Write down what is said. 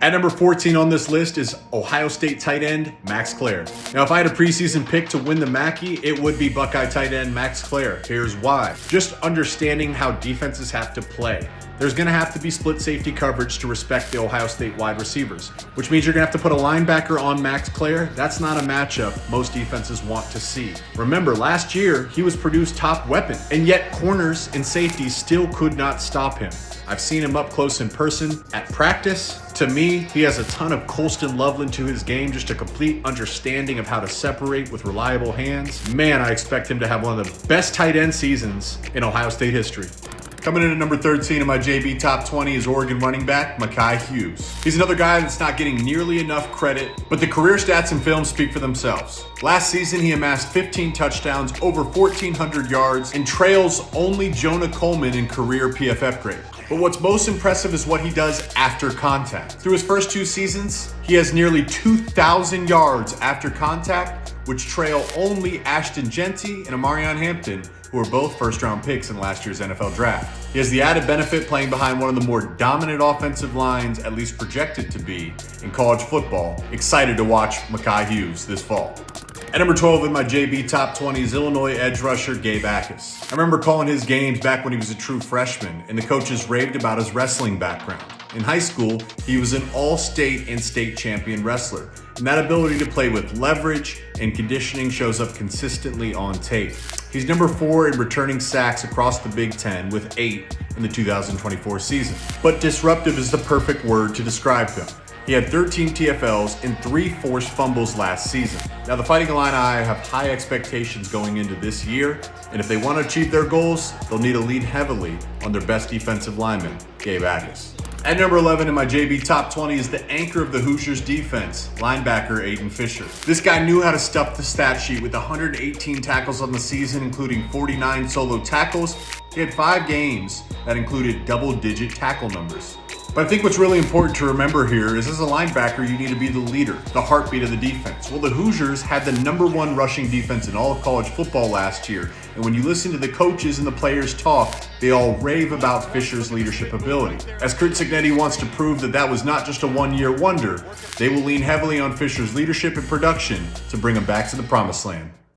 At number 14 on this list is Ohio State tight end Max Clare. Now, if I had a preseason pick to win the Mackey, it would be Buckeye tight end Max Clare. Here's why. Just understanding how defenses have to play. There's going to have to be split safety coverage to respect the Ohio State wide receivers, which means you're going to have to put a linebacker on Max Clare. That's not a matchup most defenses want to see. Remember, last year, he was Purdue's top weapon, and yet corners and safeties still could not stop him. I've seen him up close in person at practice. To me, he has a ton of Colston Loveland to his game, just a complete understanding of how to separate with reliable hands. Man, I expect him to have one of the best tight end seasons in Ohio State history. Coming in at number 13 in my JB top 20 is Oregon running back Mekhi Hughes. He's another guy that's not getting nearly enough credit, but the career stats and film speak for themselves. Last season, he amassed 15 touchdowns, over 1,400 yards, and trails only Jonah Coleman in career PFF grade. But what's most impressive is what he does after contact. Through his first 2 seasons, he has nearly 2,000 yards after contact, which trail only Ashton Genty and Amarion Hampton, who were both first-round picks in last year's NFL draft. He has the added benefit playing behind one of the more dominant offensive lines, at least projected to be, in college football. Excited to watch Mekhi Hughes this fall. At number 12 in my JB top 20 is Illinois edge rusher Gabe Akis. I remember calling his games back when he was a true freshman, and the coaches raved about his wrestling background. In high school, he was an all-state and state champion wrestler, and that ability to play with leverage and conditioning shows up consistently on tape. He's number 4 in returning sacks across the Big Ten with 8 in the 2024 season. But disruptive is the perfect word to describe him. He had 13 TFLs and 3 forced fumbles last season. Now, the Fighting Illini have high expectations going into this year, and if they want to achieve their goals, they'll need to lean heavily on their best defensive lineman, Gabe Akis. At number 11 in my JB top 20 is the anchor of the Hoosiers defense, linebacker Aiden Fisher. This guy knew how to stuff the stat sheet with 118 tackles on the season, including 49 solo tackles. He had 5 games that included double-digit tackle numbers. But I think what's really important to remember here is as a linebacker, you need to be the leader, the heartbeat of the defense. Well, the Hoosiers had the number 1 rushing defense in all of college football last year. And when you listen to the coaches and the players talk, they all rave about Fisher's leadership ability. As Curt Cignetti wants to prove that was not just a one-year wonder, they will lean heavily on Fisher's leadership and production to bring him back to the promised land.